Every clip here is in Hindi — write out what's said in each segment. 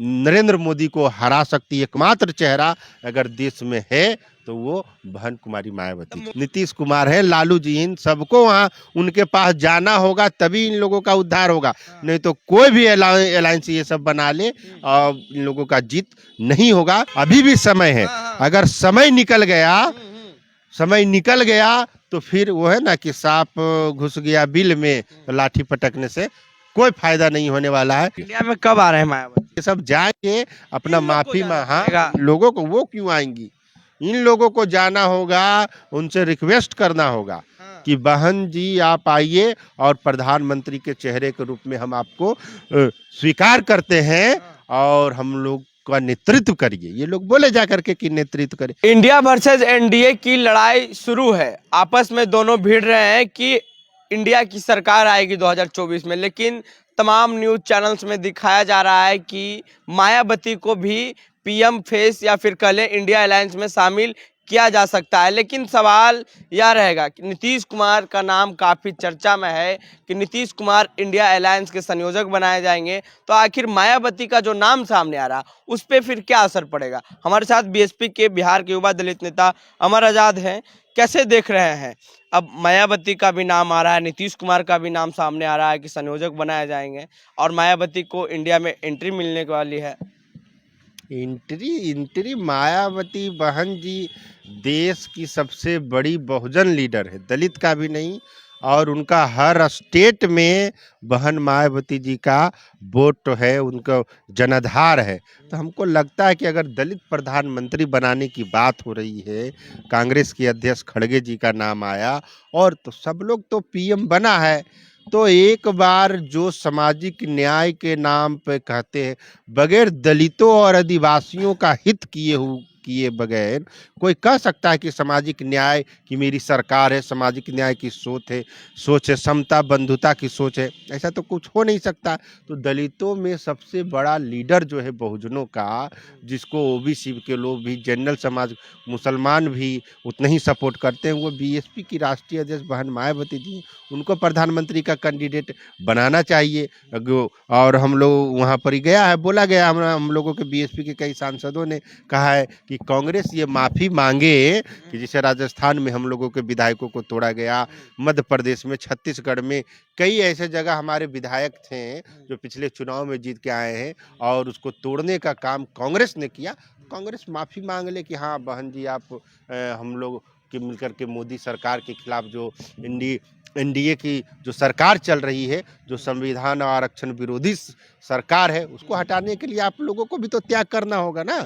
नरेंद्र मोदी को हरा सकती एकमात्र चेहरा अगर देश में है तो वो बहन कुमारी मायावती। नीतीश कुमार है, लालू जी, इन सबको वहाँ उनके पास जाना होगा, तभी इन लोगों का उद्धार होगा। नहीं तो कोई भी अलायंस ये सब बना ले और इन लोगों का जीत नहीं होगा। अभी भी समय है, अगर समय निकल गया तो फिर वो है ना कि सांप घुस गया बिल में तो लाठी पटकने से कोई फायदा नहीं होने वाला है। इंडिया में कब आ रहे हैं मायावती? ये सब जाएंगे अपना माफी जाना हाँ, पड़ेगा। लोगों को वो क्यों आएंगी? इन लोगों को जाना होगा, उनसे रिक्वेस्ट करना होगा कि बहन जी आप आइए और प्रधानमंत्री के चेहरे के रूप में हम आपको स्वीकार करते हैं और हम लोग का नेतृत्व करिए। ये लोग बोले जा करके कि नेतृत्व करें। इंडिया वर्सेस एनडीए की लड़ाई शुरू है। आपस में दोनों भिड़ रहे हैं कि इंडिया की सरकार आएगी 2024 में, लेकिन तमाम न्यूज़ चैनल्स में दिखाया जा रहा है कि मायावती को भी पीएम फेस या फिर कह लें इंडिया अलायंस में शामिल किया जा सकता है। लेकिन सवाल यह रहेगा कि नीतीश कुमार का नाम काफ़ी चर्चा में है कि नीतीश कुमार इंडिया अलायंस के संयोजक बनाए जाएंगे, तो आखिर मायावती का जो नाम सामने आ रहा उस पर फिर क्या असर पड़ेगा? हमारे साथ बीएसपी के बिहार के युवा दलित नेता अमर आज़ाद हैं। कैसे देख रहे हैं? अब मायावती का भी नाम आ रहा है, नीतीश कुमार का भी नाम सामने आ रहा है कि संयोजक बनाए जाएंगे और मायावती को इंडिया में एंट्री मिलने वाली है। एंट्री मायावती बहन जी देश की सबसे बड़ी बहुजन लीडर है, दलित का भी नहीं, और उनका हर स्टेट में बहन मायावती जी का वोट है, उनका जनाधार है। तो हमको लगता है कि अगर दलित प्रधानमंत्री बनाने की बात हो रही है, कांग्रेस के अध्यक्ष खड़गे जी का नाम आया और तो सब लोग तो पीएम बना है, तो एक बार जो सामाजिक न्याय के नाम पे कहते हैं, बगैर दलितों और आदिवासियों का हित किए बगैर कोई कह सकता है कि सामाजिक न्याय की मेरी सरकार है, सामाजिक न्याय की सोच है, समता बंधुता की सोच है? ऐसा तो कुछ हो नहीं सकता। तो दलितों में सबसे बड़ा लीडर जो है बहुजनों का, जिसको ओबीसी के लोग भी, जनरल समाज, मुसलमान भी उतना ही सपोर्ट करते हैं, वो बीएसपी की राष्ट्रीय अध्यक्ष बहन मायावती जी, उनको प्रधानमंत्री का कैंडिडेट बनाना चाहिए। और हम लोग वहाँ पर ही गया है, बोला गया, हम लोगों के बीएसपी के कई सांसदों ने कहा है कि कांग्रेस ये माफ़ी मांगे कि जैसे राजस्थान में हम लोगों के विधायकों को तोड़ा गया, मध्य प्रदेश में, छत्तीसगढ़ में कई ऐसे जगह हमारे विधायक थे जो पिछले चुनाव में जीत के आए हैं और उसको तोड़ने का काम कांग्रेस ने किया। कांग्रेस माफ़ी मांग ले कि हाँ बहन जी आप हम लोग के मिलकर के मोदी सरकार के खिलाफ जो एनडीए की जो सरकार चल रही है, जो संविधान और आरक्षण विरोधी सरकार है, उसको हटाने के लिए आप लोगों को भी तो त्याग करना होगा ना।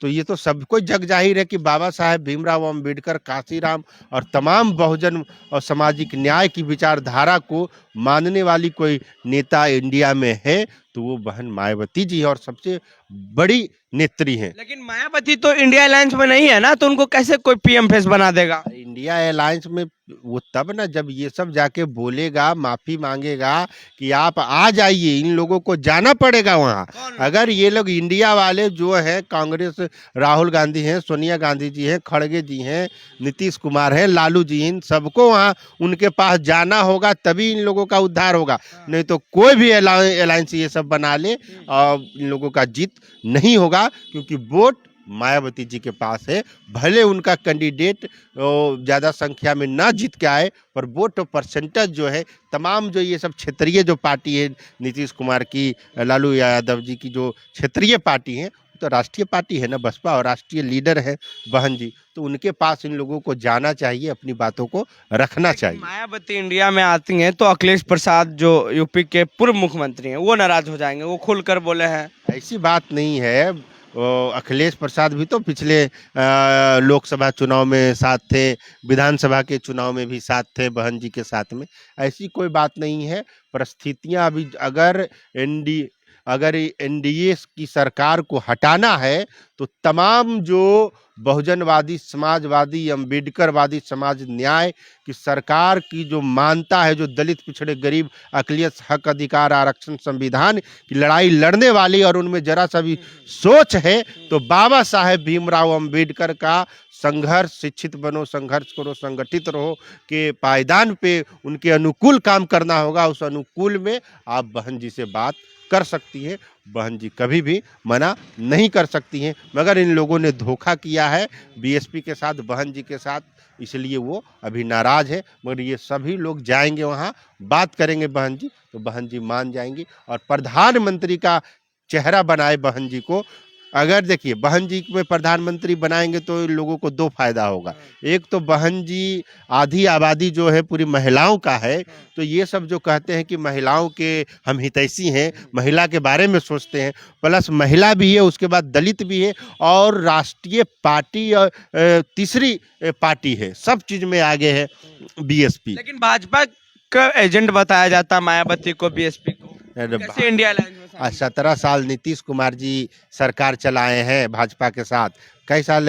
तो ये तो सबको जग जाहिर है कि बाबा साहेब भीमराव अम्बेडकर, काशीराम और तमाम बहुजन और सामाजिक न्याय की विचारधारा को मानने वाली कोई नेता इंडिया में है तो वो बहन मायावती जी है और सबसे बड़ी नेत्री हैं। लेकिन मायावती तो इंडिया अलायंस में नहीं है ना, तो उनको कैसे कोई पीएम फेस बना देगा? इंडिया अलायंस में वो तब ना जब ये सब जाके बोलेगा, माफी मांगेगा कि आप आ जाइए, इन लोगों को जाना पड़ेगा वहाँ। अगर ये लोग इंडिया वाले जो है, कांग्रेस, राहुल गांधी हैं, सोनिया गांधी जी हैं, खड़गे जी हैं, नीतीश कुमार हैं, लालू जी, इन सबको वहाँ उनके पास जाना होगा, तभी इन लोगों का उद्धार होगा। नहीं तो कोई भी अलायंस ये सब बना ले और इन लोगों का जीत नहीं होगा, क्योंकि वोट मायावती जी के पास है। भले उनका कैंडिडेट ज़्यादा संख्या में ना जीत के आए, पर वोट परसेंटेज जो है, तमाम जो ये सब क्षेत्रीय जो पार्टी है, नीतीश कुमार की, लालू यादव जी की जो क्षेत्रीय पार्टी है, तो राष्ट्रीय पार्टी है ना बसपा, और राष्ट्रीय लीडर है बहन जी, तो उनके पास इन लोगों को जाना चाहिए, अपनी बातों को रखना चाहिए। मायावती इंडिया में आती हैं तो अखिलेश प्रसाद जो यूपी के पूर्व मुख्यमंत्री हैं वो नाराज हो जाएंगे, वो खुलकर बोले हैं। ऐसी बात नहीं है, अखिलेश प्रसाद भी तो पिछले लोकसभा चुनाव में साथ थे, विधानसभा के चुनाव में भी साथ थे बहन जी के साथ में। ऐसी कोई बात नहीं है। परिस्थितियां अभी अगर एनडीए की सरकार को हटाना है तो तमाम जो बहुजनवादी, समाजवादी, अम्बेडकरवादी समाज न्याय की सरकार की जो मानता है, जो दलित, पिछड़े, गरीब, अकलियत, हक, अधिकार, आरक्षण, संविधान की लड़ाई लड़ने वाली और उनमें जरा सा भी सोच है, तो बाबा साहेब भीमराव अम्बेडकर का संघर्ष, शिक्षित बनो, संघर्ष करो, संगठित रहो के पायदान पे उनके अनुकूल काम करना होगा। उस अनुकूल में आप बहन जी से बात कर सकती हैं, बहन जी कभी भी मना नहीं कर सकती हैं। मगर इन लोगों ने धोखा किया है बीएसपी के साथ, बहन जी के साथ, इसलिए वो अभी नाराज है। मगर ये सभी लोग जाएंगे वहाँ, बात करेंगे बहन जी, तो बहन जी मान जाएंगी और प्रधानमंत्री का चेहरा बनाए बहन जी को। अगर देखिए बहन जी में प्रधानमंत्री बनाएंगे तो इन लोगों को दो फायदा होगा। एक तो बहन जी आधी आबादी जो है पूरी महिलाओं का है, तो ये सब जो कहते हैं कि महिलाओं के हम हितैषी हैं, महिला के बारे में सोचते हैं, प्लस महिला भी है, उसके बाद दलित भी है और राष्ट्रीय पार्टी और तीसरी पार्टी है, सब चीज में आगे है बीएसपी। लेकिन भाजपा का एजेंट बताया जाता है मायावती को, बीएसपी को, कैसे इंडिया अलायंस में शामिल? 17 साल नीतीश कुमार जी सरकार चलाए हैं भाजपा के साथ। कई साल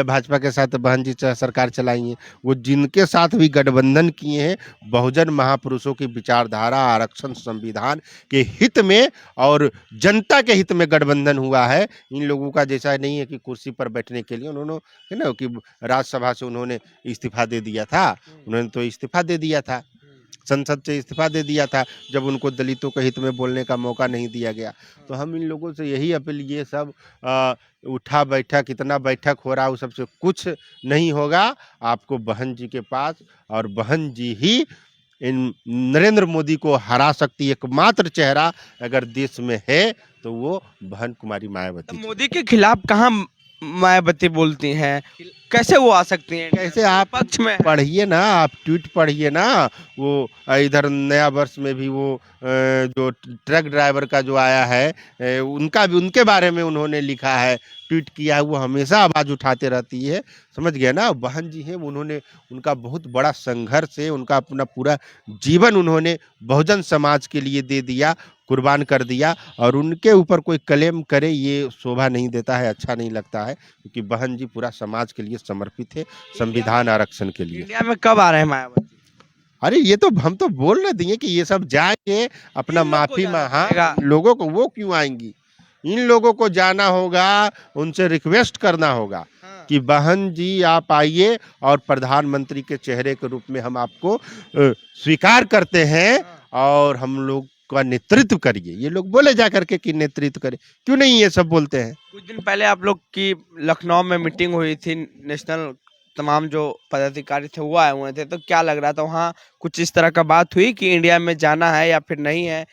भाजपा के साथ बहन जी सरकार चलाई है। वो जिनके साथ भी गठबंधन किए हैं, बहुजन महापुरुषों की विचारधारा, आरक्षण, संविधान के हित में और जनता के हित में गठबंधन हुआ है। इन लोगों का जैसा नहीं है कि कुर्सी पर बैठने के लिए उन्होंने, है ना, कि राज्यसभा से उन्होंने इस्तीफा दे दिया था। उन्होंने तो इस्तीफा दे दिया था, संसद से इस्तीफा दे दिया था जब उनको दलितों के हित में बोलने का मौका नहीं दिया गया। तो हम इन लोगों से यही अपील, ये सब उठा बैठा कितना बैठक हो रहा है, वो सबसे कुछ नहीं होगा। आपको बहन जी के पास, और बहन जी ही इन नरेंद्र मोदी को हरा सकती। एकमात्र चेहरा अगर देश में है तो वो बहन कुमारी तो मायावती। मोदी के खिलाफ कहाँ मायावती बोलती हैं, कैसे वो आ सकती हैं? कैसे आप पक्ष में है। पढ़िए ना, आप ट्वीट पढ़िए ना। वो इधर नया वर्ष में भी वो जो ट्रक ड्राइवर का जो आया है, उनका भी, उनके बारे में उन्होंने लिखा है, ट्वीट किया है। वो हमेशा आवाज़ उठाते रहती है, समझ गए ना। बहन जी हैं, उन्होंने, उनका बहुत बड़ा संघर्ष है, उनका अपना पूरा जीवन उन्होंने बहुजन समाज के लिए दे दिया, कुर्बान कर दिया। और उनके ऊपर कोई क्लेम करे ये शोभा नहीं देता है, अच्छा नहीं लगता है, क्योंकि बहन जी पूरा समाज के लिए समर्पित है, संविधान आरक्षण के लिए। इंडिया में कब आ रहे हैं मायावती? अरे ये तो हम तो बोल रहे दिए कि ये सब जाएंगे अपना इन लोग को माफी जाना हाँ, पड़ेगा। लोगों को, वो क्यों आएंगी? इन लोगों को जाना होगा, उनसे रिक्वेस्ट करना होगा कि बहन जी आप आइए और प्रधानमंत्री के चेहरे के रूप में हम आपको स्वीकार करते हैं और हम लोग का नेतृत्व करिए। ये लोग बोले जा करके कि नेतृत्व करे, क्यों नहीं ये सब बोलते हैं? कुछ दिन पहले आप लोग की लखनऊ में मीटिंग हुई थी, नेशनल तमाम जो पदाधिकारी थे वो आए हुए थे, तो क्या लग रहा था वहाँ कुछ इस तरह का बात हुई कि इंडिया में जाना है या फिर नहीं है?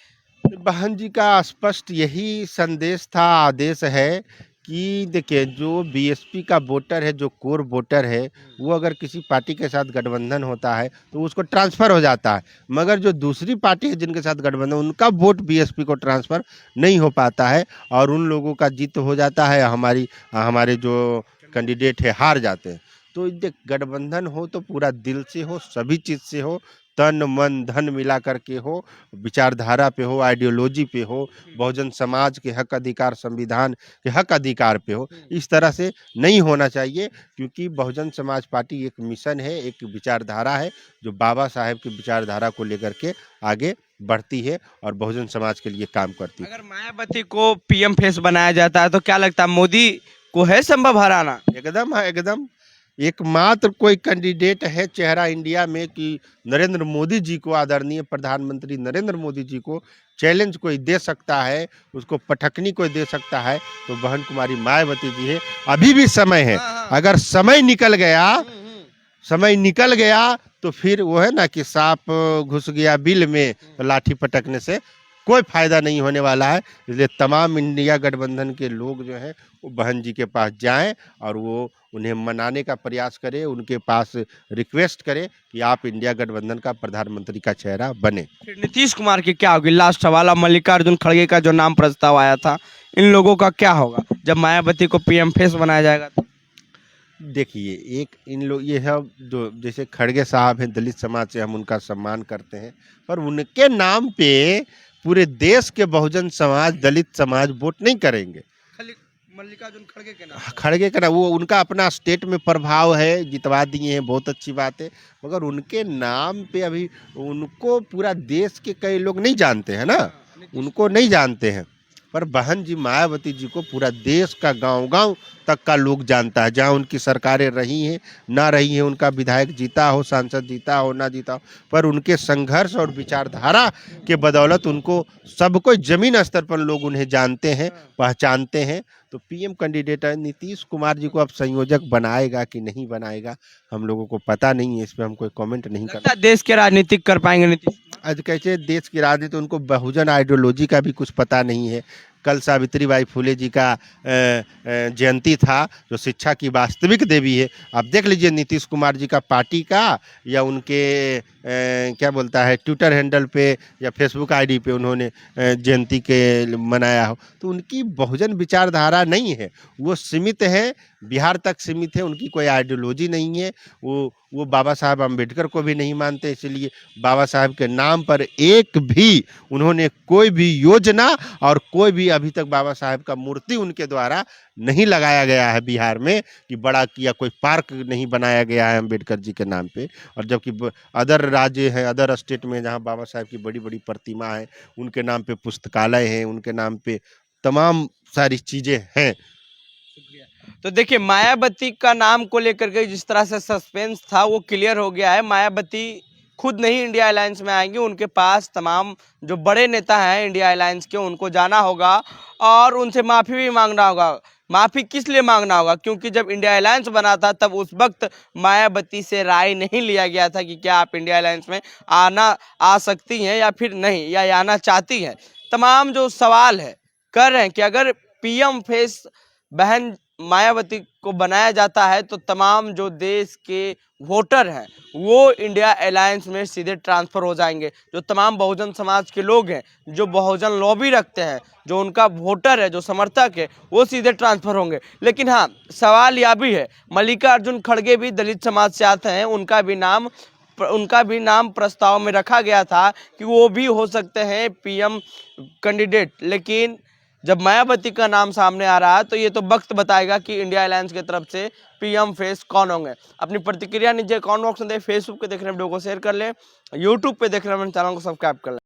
बहन जी का स्पष्ट यही संदेश था, आदेश है कि देखिए जो बीएसपी का वोटर है, जो कोर वोटर है, वो अगर किसी पार्टी के साथ गठबंधन होता है तो उसको ट्रांसफ़र हो जाता है। मगर जो दूसरी पार्टी है जिनके साथ गठबंधन, उनका वोट बीएसपी को ट्रांसफ़र नहीं हो पाता है और उन लोगों का जीत हो जाता है, हमारे जो कैंडिडेट है हार जाते हैं। तो देख, गठबंधन हो तो पूरा दिल से हो, सभी चीज़ से हो, तन मन धन मिला करके हो, विचारधारा पे हो, आइडियोलॉजी पे हो, बहुजन समाज के हक अधिकार, संविधान के हक अधिकार पे हो। इस तरह से नहीं होना चाहिए, क्योंकि बहुजन समाज पार्टी एक मिशन है, एक विचारधारा है जो बाबा साहेब की विचारधारा को लेकर के आगे बढ़ती है और बहुजन समाज के लिए काम करती है। अगर मायावती को पीएम फेस बनाया जाता है तो क्या लगता है मोदी को है संभव हराना? एकदम है, एकदम। एकमात्र कोई कैंडिडेट है चेहरा इंडिया में कि नरेंद्र मोदी जी को, आदरणीय प्रधानमंत्री नरेंद्र मोदी जी को चैलेंज कोई दे सकता है, उसको पटखनी कोई दे सकता है, तो बहन कुमारी मायावती जी है। अभी भी समय है, अगर समय निकल गया तो फिर वो है ना कि सांप घुस गया बिल में तो लाठी पटकने से कोई फायदा नहीं होने वाला है। इसलिए तमाम इंडिया गठबंधन के लोग जो हैं वो बहन जी के पास जाएं और वो उन्हें मनाने का प्रयास करें, उनके पास रिक्वेस्ट करें कि आप इंडिया गठबंधन का प्रधानमंत्री का चेहरा बने। फिर नीतीश कुमार की क्या होगी? लास्ट सवाल, अब मल्लिकार्जुन खड़गे का जो नाम प्रस्ताव आया था, इन लोगों का क्या होगा जब मायावती को पीएम फेस बनाया जाएगा तो? देखिए, एक इन लोग ये है जो जैसे खड़गे साहब हैं, दलित समाज से हम उनका सम्मान करते हैं, पर उनके नाम पे पूरे देश के बहुजन समाज, दलित समाज वोट नहीं करेंगे। मल्लिकार्जुन खड़गे के नाम खड़गे का वो उनका अपना स्टेट में प्रभाव है, जितवा दिए हैं, बहुत अच्छी बात है, मगर उनके नाम पे अभी उनको पूरा देश के कई लोग नहीं जानते हैं ना, उनको नहीं जानते हैं। पर बहन जी मायावती जी को पूरा देश का गांव-गांव तक का लोग जानता है। जहाँ उनकी सरकारें रही हैं ना रही हैं, उनका विधायक जीता हो, सांसद जीता हो ना जीता हो, पर उनके संघर्ष और विचारधारा के बदौलत उनको सब कोई जमीन स्तर पर लोग उन्हें जानते हैं, पहचानते हैं। तो पीएम कैंडिडेट है नीतीश कुमार जी को अब संयोजक बनाएगा कि नहीं बनाएगा हम लोगों को पता नहीं है, इस पर हम कोई कमेंट नहीं कर। लगता है देश के राजनीतिक कर पाएंगे नीतीश कुमार? आज कैसे देश की राजनीति, उनको बहुजन आइडियोलॉजी का भी कुछ पता नहीं है। कल सावित्रीबाई फुले जी का जयंती था, जो शिक्षा की वास्तविक देवी है। आप देख लीजिए नीतीश कुमार जी का पार्टी का या उनके क्या बोलता है ट्विटर हैंडल पे या फेसबुक आईडी पे उन्होंने जयंती के मनाया हो, तो उनकी बहुजन विचारधारा नहीं है, वो सीमित है, बिहार तक सीमित है, उनकी कोई आइडियोलॉजी नहीं है। वो बाबा साहब अम्बेडकर को भी नहीं मानते, इसलिए बाबा साहब के नाम पर एक भी उन्होंने कोई भी योजना और कोई भी अभी तक बाबा साहब का मूर्ति उनके द्वारा नहीं लगाया गया है बिहार में, कि बड़ा किया कोई पार्क नहीं बनाया गया है अम्बेडकर जी के नाम पे। और जबकि अदर राज्य हैं, अदर स्टेट में जहाँ बाबा साहब की बड़ी बड़ी प्रतिमा है, उनके नाम पे पुस्तकालय हैं, उनके नाम पे तमाम सारी चीज़ें हैं। तो देखिए, मायावती का नाम को लेकर के जिस तरह से सस्पेंस था वो क्लियर हो गया है। मायावती खुद नहीं इंडिया अलायंस में आएंगे, उनके पास तमाम जो बड़े नेता हैं इंडिया अलायंस के, उनको जाना होगा और उनसे माफ़ी भी मांगना होगा। माफ़ी किस लिए मांगना होगा? क्योंकि जब इंडिया अलायंस बना था तब उस वक्त मायावती से राय नहीं लिया गया था कि क्या आप इंडिया अलायंस में आ सकती हैं या फिर नहीं, या आना चाहती हैं। तमाम जो सवाल है कर रहे हैं कि अगर पीएम फेस बहन मायावती को बनाया जाता है तो तमाम जो देश के वोटर हैं वो इंडिया अलायंस में सीधे ट्रांसफर हो जाएंगे। जो तमाम बहुजन समाज के लोग हैं, जो बहुजन लॉबी रखते हैं, जो उनका वोटर है, जो समर्थक है, वो सीधे ट्रांसफर होंगे। लेकिन हाँ, सवाल यह भी है, मल्लिकार्जुन खड़गे भी दलित समाज से आते हैं, उनका भी नाम प्रस्ताव में रखा गया था कि वो भी हो सकते हैं पीएम कैंडिडेट। लेकिन जब मायावती का नाम सामने आ रहा है तो ये तो वक्त बताएगा कि इंडिया अलायंस की तरफ से पीएम फेस कौन होंगे। अपनी प्रतिक्रिया नीचे कमेंट बॉक्स में दें। फेसबुक पे देख रहे हैं वीडियो को शेयर कर लें, यूट्यूब पे देख रहे हैं चैनल को सब्सक्राइब कर लें।